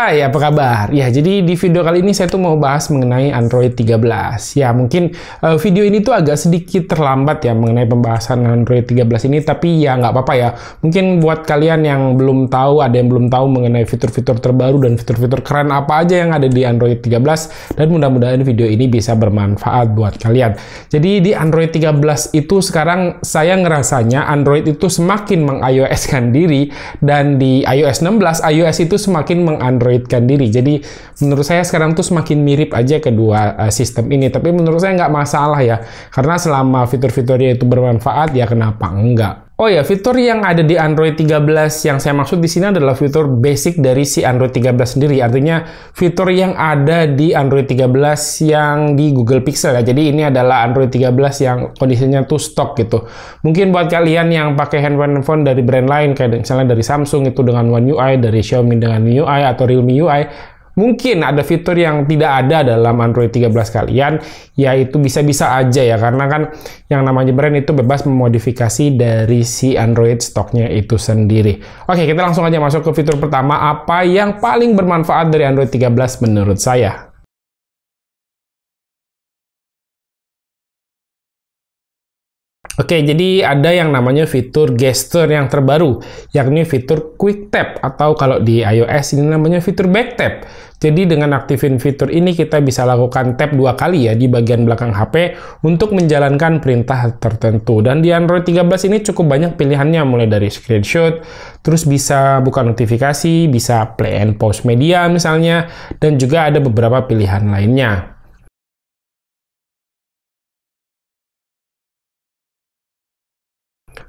Hai, apa kabar? Ya, jadi di video kali ini saya tuh mau bahas mengenai Android 13. Ya, mungkin video ini tuh agak sedikit terlambat ya mengenai pembahasan Android 13 ini, tapi ya nggak apa-apa ya. Mungkin buat kalian yang belum tahu, ada yang belum tahu mengenai fitur-fitur terbaru dan fitur-fitur keren apa aja yang ada di Android 13, dan mudah-mudahan video ini bisa bermanfaat buat kalian. Jadi di Android 13 itu sekarang saya ngerasanya Android itu semakin meng-iOS-kan diri, dan di iOS 16, iOS itu semakin meng-Android-kan diri. Jadi menurut saya sekarang tuh semakin mirip aja kedua sistem ini. Tapi menurut saya nggak masalah ya, karena selama fitur-fiturnya itu bermanfaat ya kenapa enggak. Oh ya, fitur yang ada di Android 13 yang saya maksud di sini adalah fitur basic dari si Android 13 sendiri. Artinya fitur yang ada di Android 13 yang di Google Pixel ya. Jadi ini adalah Android 13 yang kondisinya tuh stok gitu. Mungkin buat kalian yang pakai handphone dari brand lain kayak misalnya dari Samsung itu dengan One UI, dari Xiaomi dengan MIUI atau Realme UI, mungkin ada fitur yang tidak ada dalam Android 13 kalian, yaitu bisa-bisa aja ya, karena kan yang namanya brand itu bebas memodifikasi dari si Android stoknya itu sendiri. Oke, kita langsung aja masuk ke fitur pertama, apa yang paling bermanfaat dari Android 13 menurut saya. Oke, jadi ada yang namanya fitur gesture yang terbaru, yakni fitur Quick Tap, atau kalau di iOS ini namanya fitur Back Tap. Jadi dengan aktifin fitur ini kita bisa lakukan tap 2 kali ya di bagian belakang HP untuk menjalankan perintah tertentu. Dan di Android 13 ini cukup banyak pilihannya, mulai dari screenshot, terus bisa buka notifikasi, bisa play and pause media misalnya, dan juga ada beberapa pilihan lainnya.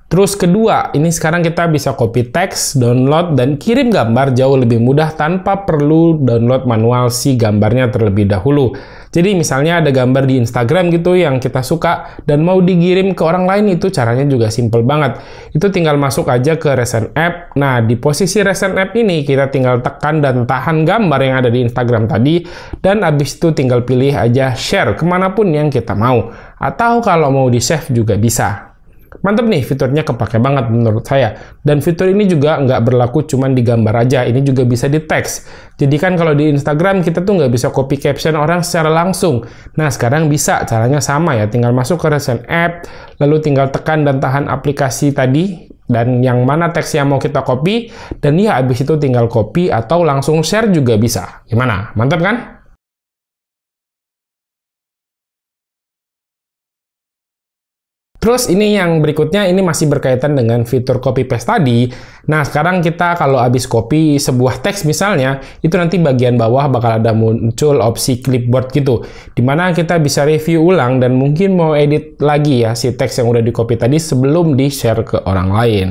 Terus kedua, ini sekarang kita bisa copy teks, download, dan kirim gambar jauh lebih mudah tanpa perlu download manual si gambarnya terlebih dahulu. Jadi misalnya ada gambar di Instagram gitu yang kita suka dan mau dikirim ke orang lain, itu caranya juga simple banget. Itu tinggal masuk aja ke Recent App. Nah, di posisi Recent App ini kita tinggal tekan dan tahan gambar yang ada di Instagram tadi, dan abis itu tinggal pilih aja share kemanapun yang kita mau. Atau kalau mau di-save juga bisa. Mantap nih, fiturnya kepake banget menurut saya. Dan fitur ini juga nggak berlaku cuman di gambar aja, ini juga bisa di teks. Jadi kan kalau di Instagram kita tuh nggak bisa copy caption orang secara langsung. Nah, sekarang bisa, caranya sama ya, tinggal masuk ke Recent App, lalu tinggal tekan dan tahan aplikasi tadi, dan yang mana teks yang mau kita copy, dan ya abis itu tinggal copy atau langsung share juga bisa. Gimana? Mantap kan? Terus ini yang berikutnya, ini masih berkaitan dengan fitur copy paste tadi. Nah, sekarang kita kalau habis copy sebuah teks misalnya, itu nanti bagian bawah bakal ada muncul opsi clipboard gitu, dimana kita bisa review ulang dan mungkin mau edit lagi ya si teks yang udah di copy tadi sebelum di-share ke orang lain.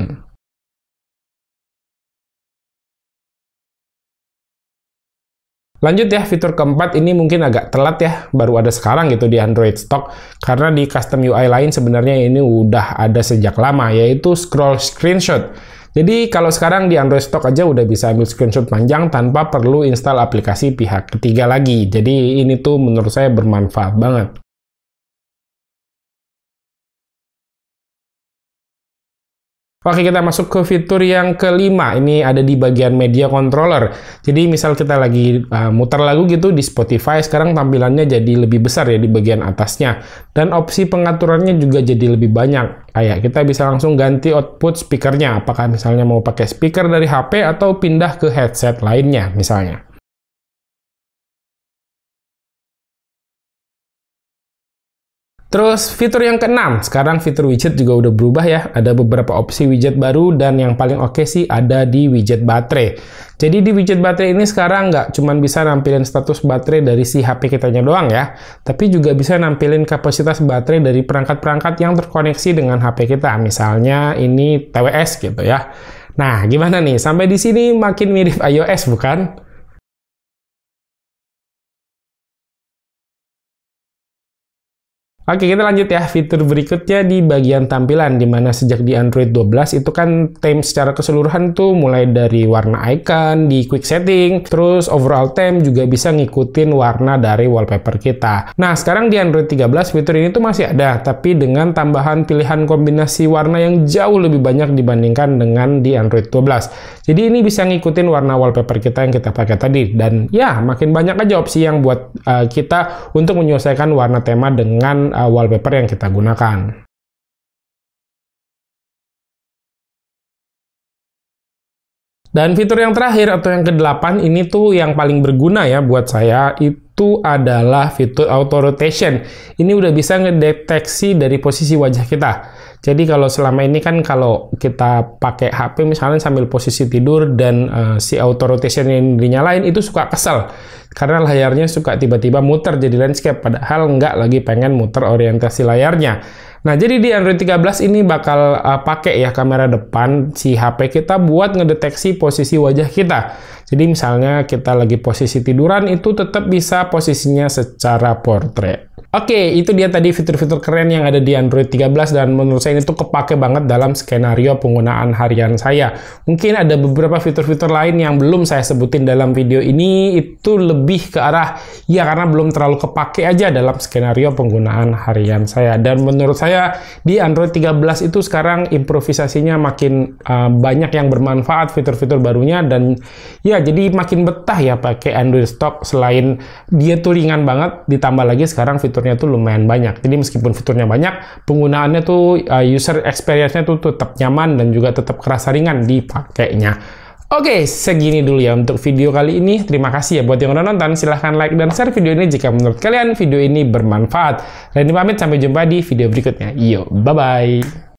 Lanjut ya, fitur keempat ini mungkin agak telat ya, baru ada sekarang gitu di Android Stock, karena di custom UI lain sebenarnya ini udah ada sejak lama, yaitu scroll screenshot. Jadi kalau sekarang di Android Stock aja udah bisa ambil screenshot panjang tanpa perlu install aplikasi pihak ketiga lagi. Jadi ini tuh menurut saya bermanfaat banget. Oke, kita masuk ke fitur yang kelima. Ini ada di bagian media controller. Jadi misal kita lagi muter lagu gitu di Spotify, sekarang tampilannya jadi lebih besar ya di bagian atasnya. Dan opsi pengaturannya juga jadi lebih banyak. Kayak kita bisa langsung ganti output speakernya. Apakah misalnya mau pakai speaker dari HP atau pindah ke headset lainnya misalnya. Terus fitur yang keenam, sekarang fitur widget juga udah berubah ya. Ada beberapa opsi widget baru, dan yang paling oke sih ada di widget baterai. Jadi di widget baterai ini sekarang nggak cuma bisa nampilin status baterai dari si HP kitanya doang ya, tapi juga bisa nampilin kapasitas baterai dari perangkat-perangkat yang terkoneksi dengan HP kita. Misalnya ini TWS gitu ya. Nah, gimana nih? Sampai di sini makin mirip iOS bukan? Oke, kita lanjut ya. Fitur berikutnya di bagian tampilan, di mana sejak di Android 12 itu kan theme secara keseluruhan tuh mulai dari warna icon di quick setting, terus overall theme juga bisa ngikutin warna dari wallpaper kita. Nah, sekarang di Android 13 fitur ini tuh masih ada, tapi dengan tambahan pilihan kombinasi warna yang jauh lebih banyak dibandingkan dengan di Android 12. Jadi ini bisa ngikutin warna wallpaper kita yang kita pakai tadi. Dan ya, makin banyak aja opsi yang buat kita untuk menyelesaikan warna tema dengan wallpaper yang kita gunakan. Dan fitur yang terakhir atau yang ke-8 ini tuh yang paling berguna ya buat saya, itu adalah fitur auto rotation. Ini udah bisa ngedeteksi dari posisi wajah kita. Jadi kalau selama ini kan kalau kita pakai HP misalnya sambil posisi tidur dan si auto rotation yang dinyalain itu suka kesel. Karena layarnya suka tiba-tiba muter jadi landscape, padahal nggak lagi pengen muter orientasi layarnya. Nah, jadi di Android 13 ini bakal pakai ya kamera depan si HP kita buat ngedeteksi posisi wajah kita. Jadi misalnya kita lagi posisi tiduran, itu tetap bisa posisinya secara portrait. Oke, itu dia tadi fitur-fitur keren yang ada di Android 13 dan menurut saya ini tuh kepake banget dalam skenario penggunaan harian saya. Mungkin ada beberapa fitur-fitur lain yang belum saya sebutin dalam video ini, itu lebih ke arah ya karena belum terlalu kepake aja dalam skenario penggunaan harian saya. Dan menurut saya di Android 13 itu sekarang improvisasinya makin banyak yang bermanfaat fitur-fitur barunya, dan ya jadi makin betah ya pakai Android stock. Selain dia tuh ringan banget, ditambah lagi sekarang fiturnya tuh lumayan banyak. Jadi meskipun fiturnya banyak, penggunaannya tuh user experience-nya tuh tetap nyaman dan juga tetap kerasa ringan dipakainya. Oke, segini dulu ya untuk video kali ini. Terima kasih ya buat yang udah nonton. Silahkan like dan share video ini jika menurut kalian video ini bermanfaat. Reni pamit, sampai jumpa di video berikutnya. Yo, bye-bye.